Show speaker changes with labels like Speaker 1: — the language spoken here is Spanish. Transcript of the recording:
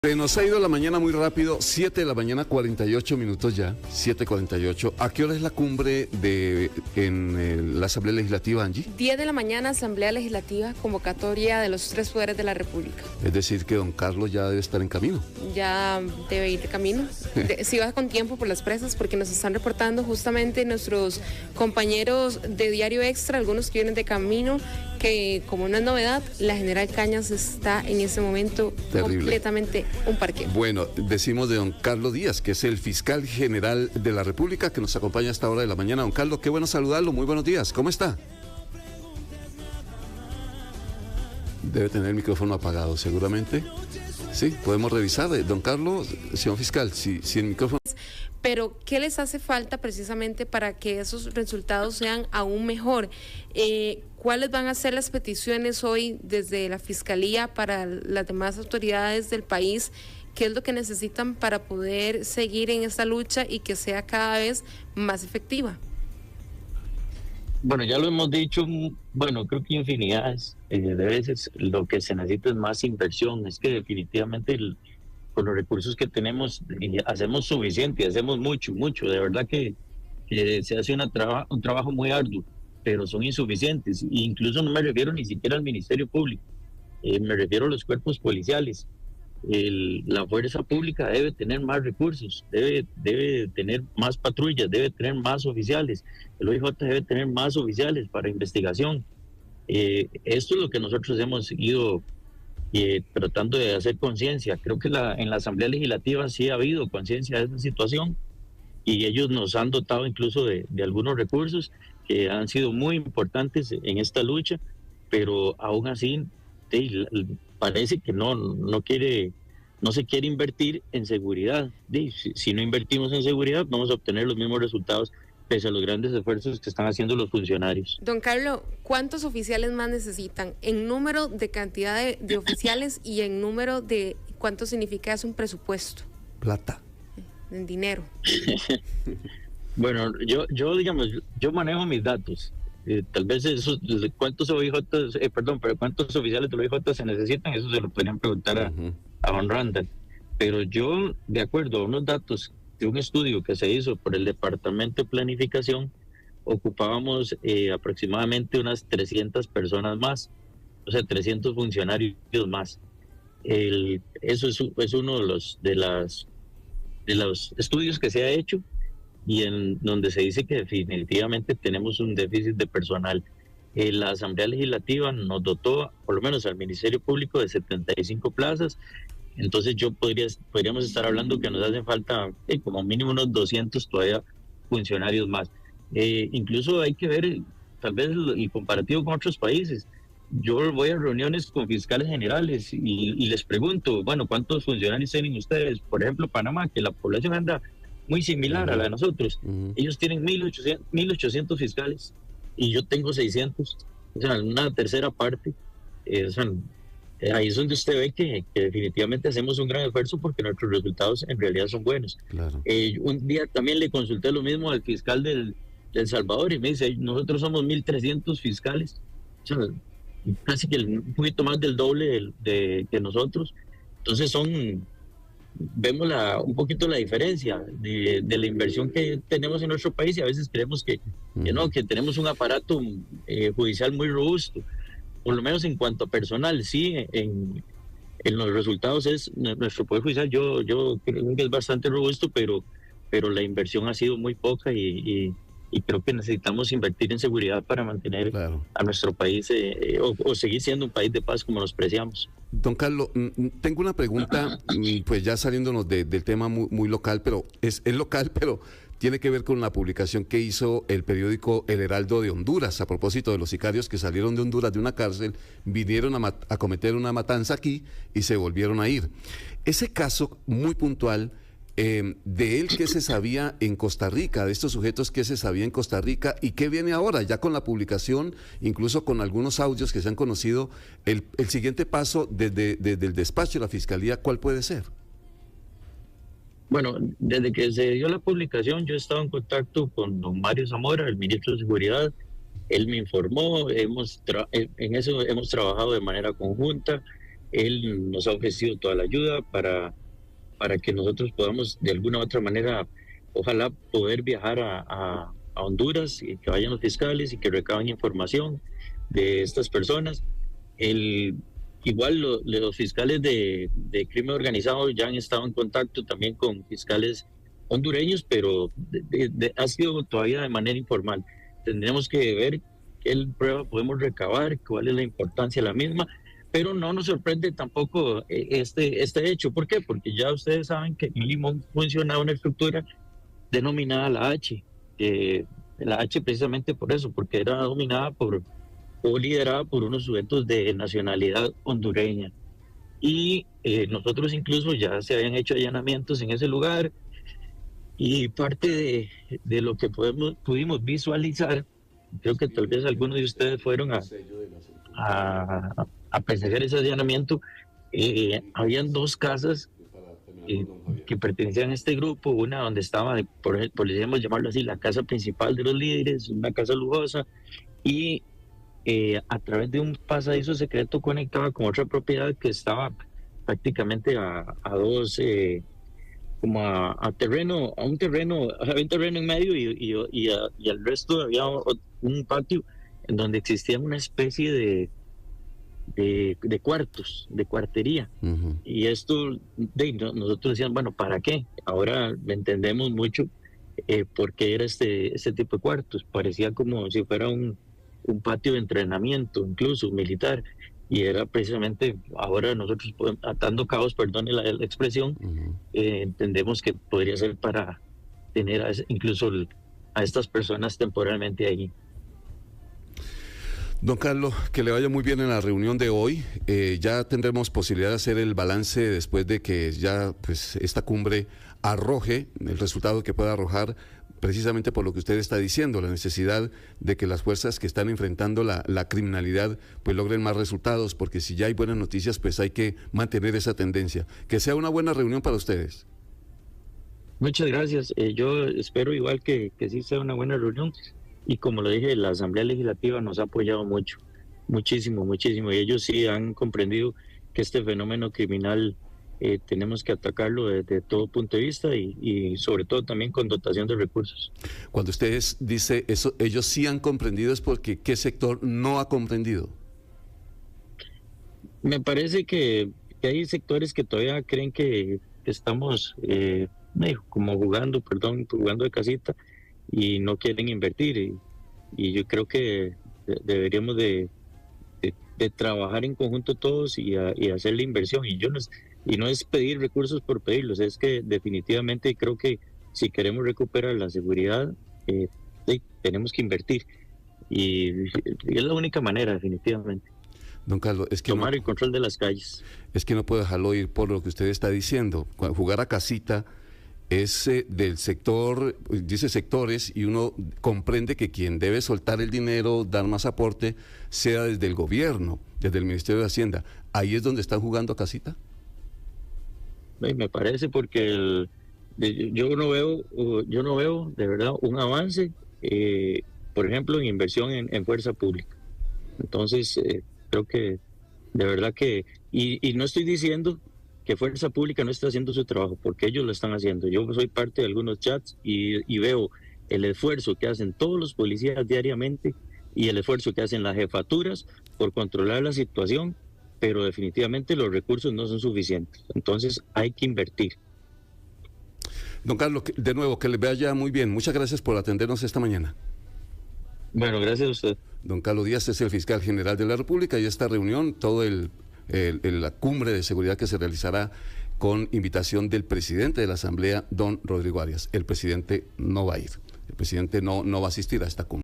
Speaker 1: Se nos ha ido la mañana muy rápido, 7 de la mañana, 48 minutos ya, 7:48. ¿A qué hora es la cumbre en la Asamblea Legislativa, Angie?
Speaker 2: 10 de la mañana, Asamblea Legislativa, convocatoria de los tres poderes de la República.
Speaker 1: Es decir, que don Carlos ya debe estar en camino.
Speaker 2: Ya debe ir de camino. Si va con tiempo por las presas, porque nos están reportando justamente nuestros compañeros de Diario Extra, algunos que vienen de camino, que como no es novedad, la General Cañas está en ese momento
Speaker 1: terrible,
Speaker 2: completamente un parque.
Speaker 1: Bueno, decimos de don Carlos Díaz, que es el fiscal general de la República, que nos acompaña a esta hora de la mañana. Don Carlos, qué bueno saludarlo, muy buenos días, ¿cómo está? Debe tener el micrófono apagado, seguramente. Sí, podemos revisar. Don Carlos, señor fiscal, si el micrófono...
Speaker 2: Pero, ¿qué les hace falta precisamente para que esos resultados sean aún mejor? ¿Cuáles van a ser las peticiones hoy desde la Fiscalía para las demás autoridades del país? ¿Qué es lo que necesitan para poder seguir en esta lucha y que sea cada vez más efectiva?
Speaker 3: Bueno, ya lo hemos dicho, bueno, creo que infinidades de veces. Lo que se necesita es más inversión. Es que definitivamente con los recursos que tenemos hacemos suficiente, hacemos mucho. De verdad que se hace un trabajo muy arduo, pero son insuficientes. E incluso no me refiero ni siquiera al Ministerio Público, me refiero a los cuerpos policiales. La fuerza pública debe tener más recursos, debe tener más patrullas, debe tener más oficiales. El OIJ debe tener más oficiales para investigación. Esto es lo que nosotros hemos ido tratando de hacer conciencia. Creo que en la Asamblea Legislativa sí ha habido conciencia de esta situación y ellos nos han dotado incluso de algunos recursos que han sido muy importantes en esta lucha, pero aún así parece que no se quiere invertir en seguridad. Si no invertimos en seguridad, vamos a obtener los mismos resultados pese a los grandes esfuerzos que están haciendo los funcionarios.
Speaker 2: Don Carlos, ¿cuántos oficiales más necesitan? En número de cantidad de oficiales y en número de cuánto significa es un presupuesto.
Speaker 1: Plata.
Speaker 2: En dinero.
Speaker 3: Bueno, yo manejo mis datos. Tal vez cuántos oficiales del OIJ se necesitan, eso se lo podrían preguntar a Juan Randall. Pero yo, de acuerdo a unos datos de un estudio que se hizo por el Departamento de Planificación, ocupábamos aproximadamente unas 300 personas más, o sea, 300 funcionarios más. Eso es uno de los estudios que se ha hecho y en donde se dice que definitivamente tenemos un déficit de personal. La Asamblea Legislativa nos dotó, por lo menos al Ministerio Público, de 75 plazas. Entonces podríamos estar hablando que nos hacen falta como mínimo unos 200 todavía funcionarios más. Incluso hay que ver tal vez el comparativo con otros países. Yo voy a reuniones con fiscales generales y les pregunto, bueno, ¿cuántos funcionarios tienen ustedes? Por ejemplo, Panamá, que la población anda muy similar a la de nosotros. Ellos tienen 1.800 fiscales y yo tengo 600, o sea, una tercera parte. Ahí es donde usted ve que definitivamente hacemos un gran esfuerzo porque nuestros resultados en realidad son buenos.
Speaker 1: Claro.
Speaker 3: Un día también le consulté lo mismo al fiscal del Salvador y me dice, nosotros somos 1.300 fiscales, o sea, casi que un poquito más del doble de nosotros. Entonces vemos un poquito la diferencia de la inversión que tenemos en nuestro país y a veces creemos que tenemos un aparato judicial muy robusto. Por lo menos en cuanto a personal, sí, en los resultados nuestro Poder Judicial, yo creo que es bastante robusto, pero la inversión ha sido muy poca y creo que necesitamos invertir en seguridad para mantener a nuestro país o seguir siendo un país de paz como nos preciamos.
Speaker 1: Don Carlos, tengo una pregunta, pues ya saliéndonos del tema muy local, pero es local, pero tiene que ver con la publicación que hizo el periódico El Heraldo de Honduras a propósito de los sicarios que salieron de Honduras de una cárcel, vinieron a cometer una matanza aquí y se volvieron a ir. Ese caso muy puntual de él, ¿qué se sabía en Costa Rica? De estos sujetos, ¿qué se sabía en Costa Rica? ¿Y qué viene ahora? Ya con la publicación, incluso con algunos audios que se han conocido, el siguiente paso desde el despacho de la Fiscalía, ¿cuál puede ser?
Speaker 3: Bueno, desde que se dio la publicación, yo he estado en contacto con don Mario Zamora, el ministro de Seguridad. Él me informó, en eso hemos trabajado de manera conjunta. Él nos ha ofrecido toda la ayuda para que nosotros podamos de alguna u otra manera, ojalá poder viajar a Honduras y que vayan los fiscales y que recaben información de estas personas. Igual los fiscales de crimen organizado ya han estado en contacto también con fiscales hondureños, pero ha sido todavía de manera informal. Tendremos que ver qué prueba podemos recabar, cuál es la importancia de la misma, pero no nos sorprende tampoco este hecho. ¿Por qué? Porque ya ustedes saben que en Limón funcionaba una estructura denominada la H, la H precisamente por eso, porque era dominada o liderada por unos sujetos de nacionalidad hondureña. Y nosotros incluso ya se habían hecho allanamientos en ese lugar, y parte de lo que pudimos visualizar, creo que tal vez algunos de ustedes fueron a presenciar ese allanamiento. Habían 2 casas que pertenecían a este grupo, una donde estaba, podríamos llamarlo así, la casa principal de los líderes, una casa lujosa, y a través de un pasadizo secreto conectaba con otra propiedad que estaba prácticamente a 2, como a un terreno, había un terreno en medio y al resto había un patio en donde existía una especie de cuartos, de cuartería. Uh-huh. Y esto, nosotros decíamos, bueno, ¿para qué? Ahora entendemos mucho por qué era este tipo de cuartos. Parecía como si fuera un patio de entrenamiento, incluso militar. Y era precisamente, ahora nosotros, atando cabos, perdone la expresión, uh-huh, entendemos que podría ser para tener incluso a estas personas temporalmente ahí.
Speaker 1: Don Carlos, que le vaya muy bien en la reunión de hoy. Ya tendremos posibilidad de hacer el balance después de que ya pues esta cumbre arroje el resultado que pueda arrojar, precisamente por lo que usted está diciendo, la necesidad de que las fuerzas que están enfrentando la criminalidad pues logren más resultados, porque si ya hay buenas noticias pues hay que mantener esa tendencia. Que sea una buena reunión para ustedes.
Speaker 3: Muchas gracias. Yo espero igual que sí sea una buena reunión. Y como lo dije, la Asamblea Legislativa nos ha apoyado muchísimo, y ellos sí han comprendido que este fenómeno criminal tenemos que atacarlo desde todo punto de vista y sobre todo también con dotación de recursos.
Speaker 1: Cuando ustedes dicen eso, ellos sí han comprendido, es porque ¿qué sector no ha comprendido?
Speaker 3: Me parece que hay sectores que todavía creen que estamos como jugando de casita, y no quieren invertir, y yo creo que deberíamos de trabajar en conjunto todos y hacer la inversión, y no es pedir recursos por pedirlos, es que definitivamente creo que si queremos recuperar la seguridad tenemos que invertir, y es la única manera definitivamente.
Speaker 1: Don Carlos, es que
Speaker 3: tomar el control de las calles.
Speaker 1: Es que no puedo dejarlo ir por lo que usted está diciendo. Jugar a casita es del sector, dice sectores, y uno comprende que quien debe soltar el dinero, dar más aporte, sea desde el gobierno, desde el Ministerio de Hacienda. ¿Ahí es donde están jugando a casita?
Speaker 3: Me parece, porque yo no veo de verdad un avance, por ejemplo, en inversión en fuerza pública. Entonces, creo que de verdad que, y no estoy diciendo que Fuerza Pública no está haciendo su trabajo, porque ellos lo están haciendo. Yo soy parte de algunos chats y veo el esfuerzo que hacen todos los policías diariamente y el esfuerzo que hacen las jefaturas por controlar la situación, pero definitivamente los recursos no son suficientes. Entonces hay que invertir.
Speaker 1: Don Carlos, de nuevo, que le vaya muy bien. Muchas gracias por atendernos esta mañana.
Speaker 3: Bueno, gracias a usted.
Speaker 1: Don Carlos Díaz es el fiscal general de la República, y esta reunión, la cumbre de seguridad que se realizará con invitación del presidente de la Asamblea, don Rodrigo Arias. El presidente no va a ir, el presidente no va a asistir a esta cumbre.